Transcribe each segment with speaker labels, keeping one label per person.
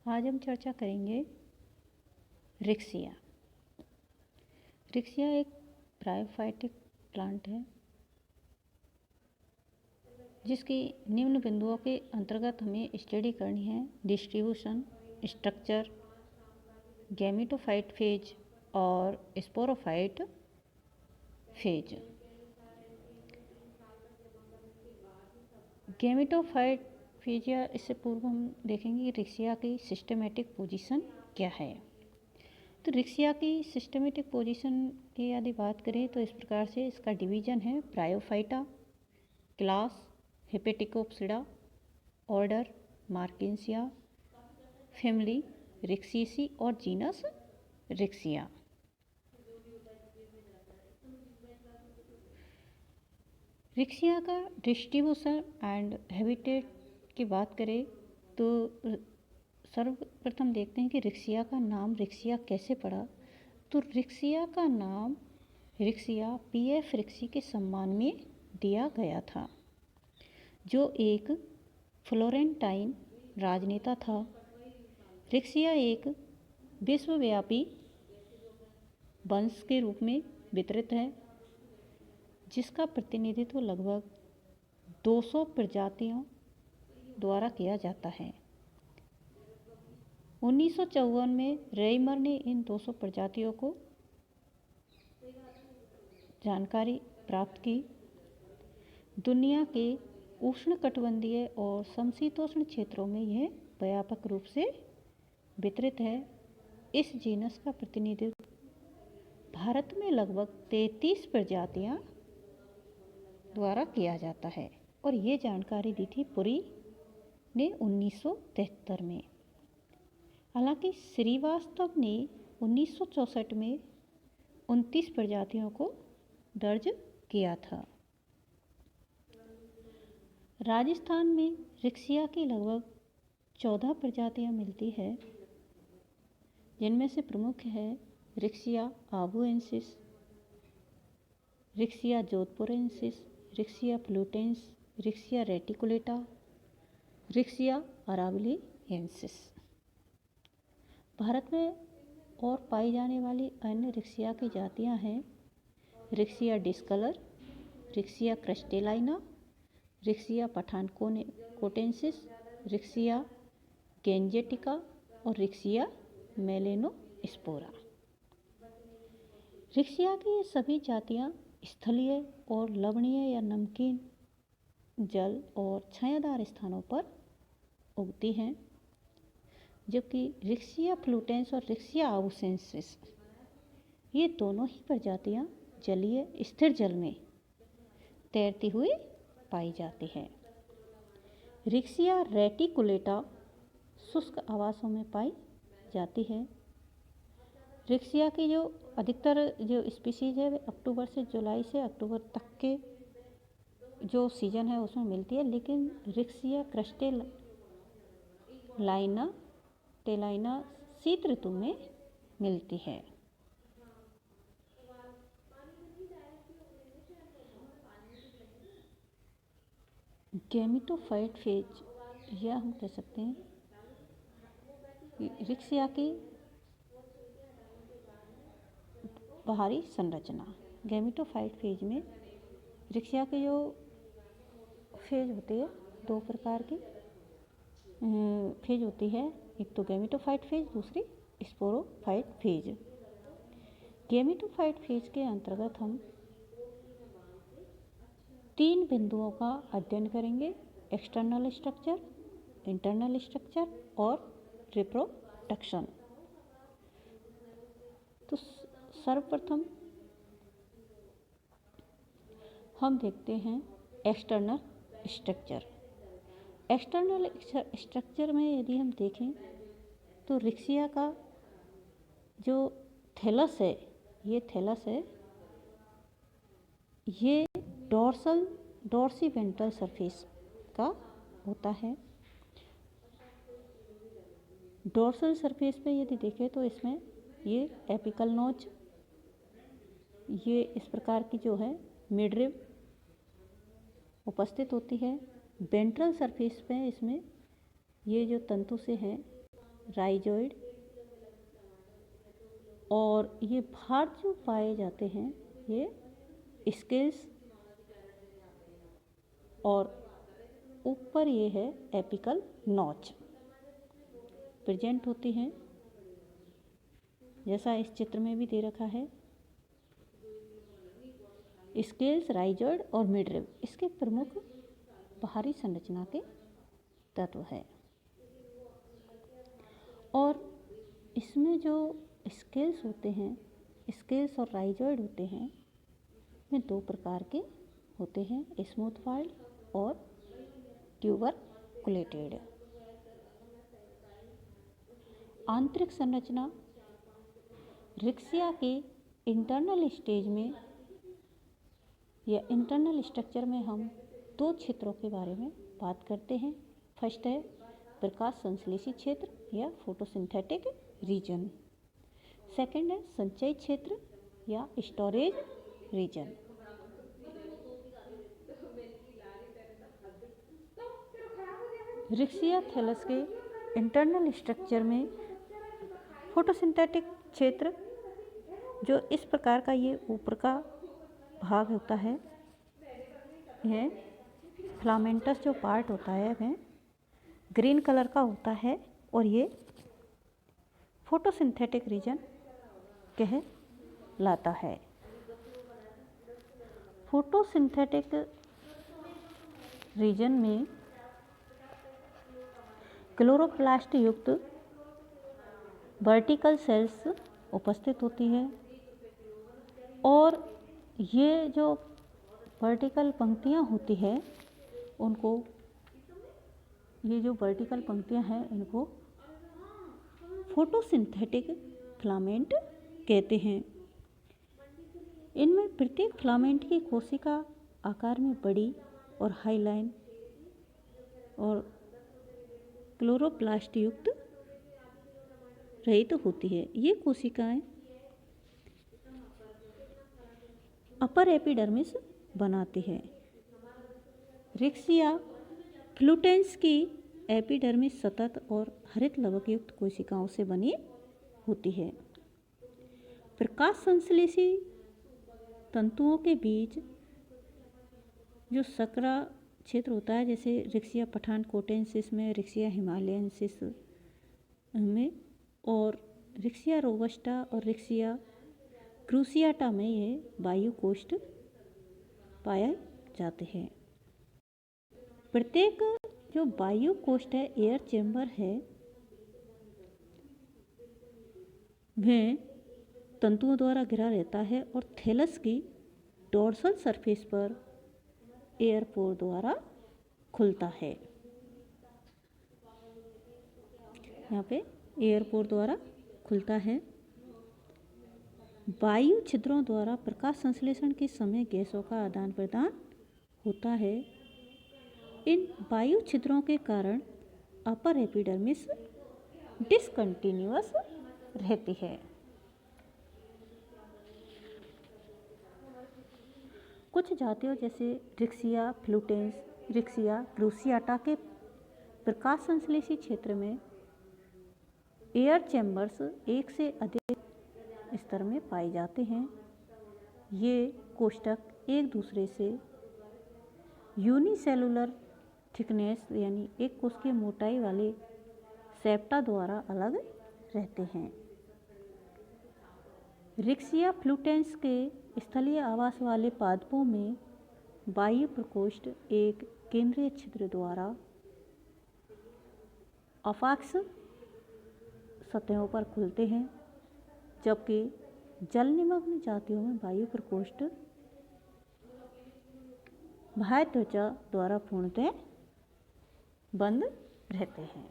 Speaker 1: आज हम चर्चा करेंगे रिक्सिया। रिक्सिया एक ब्रायोफाइटिक प्लांट है जिसकी निम्न बिंदुओं के अंतर्गत हमें स्टडी करनी है: डिस्ट्रीब्यूशन, स्ट्रक्चर, गैमेटोफाइट फेज और स्पोरोफाइट फेज। गैमेटोफाइट फेज या इससे पूर्व हम देखेंगे कि रिक्सिया की सिस्टमेटिक पोजीशन क्या है। तो रिक्सिया की सिस्टमेटिक पोजीशन की यदि बात करें तो इस प्रकार से इसका डिवीजन है: ब्रायोफाइटा, क्लास हेपेटिकोप्सिडा, ऑर्डर मार्किंसिया, फैमिली रिक्सीसी और जीनस रिक्सिया। रिक्सिया का डिस्ट्रीब्यूशन एंड हैबिटेट की बात करें तो सर्वप्रथम देखते हैं कि रिक्सिया का नाम रिक्सिया कैसे पड़ा। तो रिक्सिया का नाम रिक्सिया पीएफ रिक्सी के सम्मान में दिया गया था, जो एक फ्लोरेंटाइन राजनेता था। रिक्सिया एक विश्वव्यापी वंश के रूप में वितरित है जिसका प्रतिनिधित्व लगभग 200 प्रजातियों द्वारा किया जाता है। 1954 में रेयमर ने इन 200 प्रजातियों को जानकारी प्राप्त की। दुनिया के उष्णकटिबंधीय और समशीतोष्ण क्षेत्रों में यह व्यापक रूप से वितरित है। इस जीनस का प्रतिनिधित्व भारत में लगभग 33 प्रजातियां द्वारा किया जाता है और ये जानकारी दी थी पुरी ने 1973 में। हालांकि श्रीवास्तव ने 1964 में 29 प्रजातियों को दर्ज किया था। राजस्थान में रिक्सिया की लगभग 14 प्रजातियां मिलती है, जिनमें से प्रमुख है Riccia abuensis, Riccia jodhpurensis, Riccia fluitans, Riccia reticulata, Riccia aravalliensis. Bharat में और पाई जाने वाली अन्य रिक्सिया की जातियां हैं: Riccia discolor, Riccia crystallina, Riccia pathankotensis, Riccia gangetica और रिक्सिया मेलेनोस्पोरा। रिक्सिया की ये सभी जातियां स्थलीय और लवणीय या नमकीन जल और छायादार स्थानों पर उगती हैं, जबकि रिक्सिया फ्लूटेंस और रिक्सिया आबुएंसिस ये दोनों ही प्रजातियां जलीय स्थिर जल में तैरती हुई पाई जाती है। रिक्सिया रेटिकुलेटा शुष्क आवासों में पाई जाती है। रिक्सिया की जो अधिकतर जो स्पीशीज है वे अक्टूबर से जुलाई से अक्टूबर तक के जो सीजन है उसमें मिलती है, लेकिन रिक्सिया टेलाइना शीत ऋतु में मिलती है। गैमेटोफाइट फेज या हम कह सकते हैं कि रिक्सिया की बाहरी संरचना। गैमेटोफाइट फेज में रिक्सिया के जो फेज होती है, दो प्रकार की फेज होती है, एक तो गैमेटोफाइट फेज, दूसरी स्पोरोफाइट फेज। गैमेटोफाइट फेज के अंतर्गत हम 3 बिंदुओं का अध्ययन करेंगे: एक्सटर्नल स्ट्रक्चर, इंटरनल स्ट्रक्चर और रिप्रोडक्शन। तो सर्वप्रथम हम देखते हैं एक्सटर्नल स्ट्रक्चर। एक्सटर्नल स्ट्रक्चर में यदि हम देखें तो रिक्सिया का जो थैलस है, ये डॉर्सीवेंट्रल सरफेस का होता है। डॉर्सल सरफेस पे यदि देखें तो इसमें ये एपिकल नोच, ये इस प्रकार की जो है मिडरिब उपस्थित होती है। वेंट्रल सरफेस पे इसमें ये जो तंतु से हैं राइजोइड, और ये भार जो पाए जाते हैं ये स्केल्स, और ऊपर ये है एपिकल नॉच प्रेजेंट होती हैं, जैसा इस चित्र में भी दे रखा है। स्केल्स, राइजोइड और मिडरिब इसके प्रमुख बाहरी संरचना के तत्व है। और इसमें जो स्केल्स होते हैं, स्केल्स और राइजोइड होते हैं, में दो प्रकार के होते हैं, स्मूथ वाल्ड और ट्यूबरकुलेटेड। आंतरिक संरचना, रिक्सिया के इंटरनल स्टेज में या इंटरनल स्ट्रक्चर में हम दो क्षेत्रों के बारे में बात करते हैं। फर्स्ट है प्रकाश संश्लेषी क्षेत्र या फोटोसिंथेटिक रीजन। सेकंड है संचयी क्षेत्र या स्टोरेज रीजन। रिक्सिया थैलस के इंटरनल स्ट्रक्चर में फोटोसिंथेटिक क्षेत्र, जो इस प्रकार का ये ऊपर का भाग होता है, यह फिलामेंटस जो पार्ट होता है वह ग्रीन कलर का होता है, और ये फोटोसिंथेटिक रीजन कहलाता है। फोटोसिंथेटिक रीजन में क्लोरोप्लास्ट युक्त वर्टिकल सेल्स उपस्थित होती है, और ये जो वर्टिकल पंक्तियाँ होती है उनको, ये जो वर्टिकल पंक्तियाँ हैं इनको फोटोसिंथेटिक फिलामेंट कहते हैं। इनमें प्रत्येक फिलामेंट की कोशिका आकार में बड़ी और हाईलाइन और क्लोरोप्लास्ट युक्त रहित होती है। ये कोशिकाएं अपर एपिडर्मिस बनाती है। रिक्सिया फ्लूटेंस की एपिडर्मिस सतत और हरित लवक युक्त कोशिकाओं से बनी होती है। प्रकाश संश्लेषी तंतुओं के बीच जो सकरा क्षेत्र होता है, जैसे रिक्सिया पठानकोटेंसिस में, रिक्सिया हिमालयनसिस में, और रिक्सिया रोबस्टा और रिक्सिया क्रूसियाटा में ये वायु कोष्ठ पाए जाते हैं। प्रत्येक जो वायु कोष्ठ है, एयर चैम्बर है, वह तंतुओं द्वारा घिरा रहता है, और थैलस की डोर्सल सरफेस पर एयर पोर द्वारा खुलता है। यहाँ पे एयर पोर द्वारा खुलता है। वायु छिद्रों द्वारा प्रकाश संश्लेषण के समय गैसों का आदान प्रदान होता है। इन वायु छिद्रों के कारण अपर एपिडर्मिस डिसकंटिन्यूअस रहती है। कुछ जातियों जैसे रिक्सिया फ्लूटेंस, रिक्सिया क्रूसियाटा के प्रकाश संश्लेषी क्षेत्र में एयर चैम्बर्स एक से अधिक स्तर में पाए जाते हैं। ये कोष्ठक एक दूसरे से यूनिसेलुलर थिकनेस यानी एक कोश की मोटाई वाले सेप्टा द्वारा अलग रहते हैं। रिक्सिया फ्लूटेंस के स्थलीय आवास वाले पादपों में वायु प्रकोष्ठ एक केंद्रीय छिद्र द्वारा अपाक्ष सतहों पर खुलते हैं, जबकि जल निमग्न जातियों में वायु प्रकोष्ठ बाह्य त्वचा द्वारा पूर्णतः बंद रहते हैं।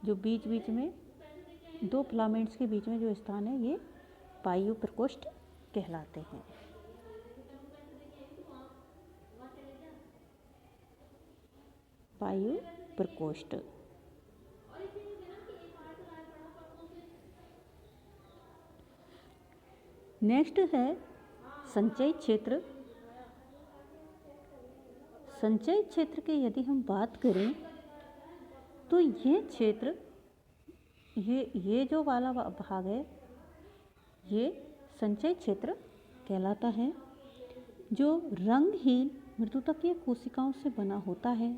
Speaker 1: जो बीच बीच में दो फिलामेंट्स के बीच में जो स्थान है, ये वायु प्रकोष्ठ कहलाते हैं। वायु प्रकोष्ठ। नेक्स्ट है संचयी क्षेत्र। संचयी क्षेत्र की यदि हम बात करें तो ये क्षेत्र, ये जो वाला भाग है, ये संचय क्षेत्र कहलाता है, जो रंगहीन मृदुतकीय कोशिकाओं से बना होता है।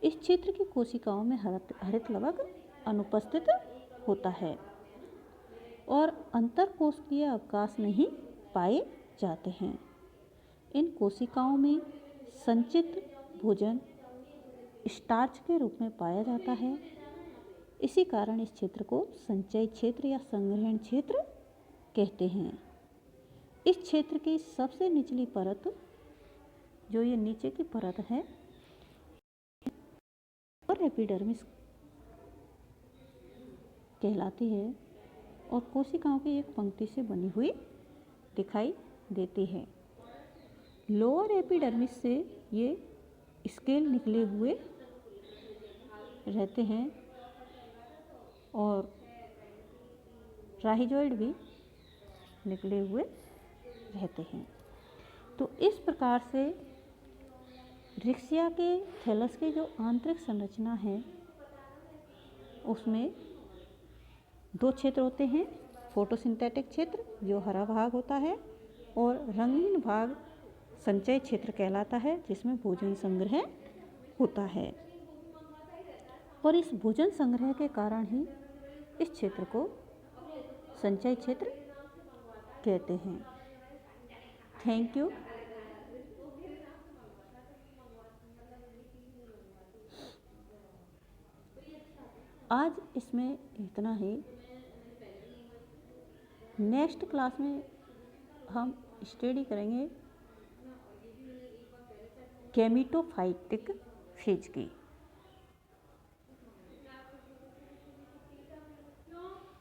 Speaker 1: इस क्षेत्र की कोशिकाओं में हरित लवक अनुपस्थित होता है और अंतरकोशिकीय अवकाश नहीं पाए जाते हैं। इन कोशिकाओं में संचित भोजन स्टार्च के रूप में पाया जाता है। इसी कारण इस क्षेत्र को संचय क्षेत्र या संग्रहण क्षेत्र कहते हैं। इस क्षेत्र की सबसे निचली परत, जो ये नीचे की परत है, और एपिडर्मिस कहलाती है और कोशिकाओं की एक पंक्ति से बनी हुई दिखाई देती है। लोअर एपिडर्मिस से ये स्केल निकले हुए रहते हैं और राहिजोइड भी निकले हुए रहते हैं। तो इस प्रकार से रिक्सिया के थैलस की जो आंतरिक संरचना है, उसमें दो क्षेत्र होते हैं। फोटोसिंथेटिक क्षेत्र, जो हरा भाग होता है, और रंगीन भाग संचय क्षेत्र कहलाता है, जिसमें भोजन संग्रह होता है। और इस भोजन संग्रह के कारण ही इस क्षेत्र को संचय क्षेत्र कहते हैं। Thank you. आज इसमें इतना ही। नेक्स्ट क्लास में हम स्टडी करेंगे गैमेटोफाइटिक फेज की।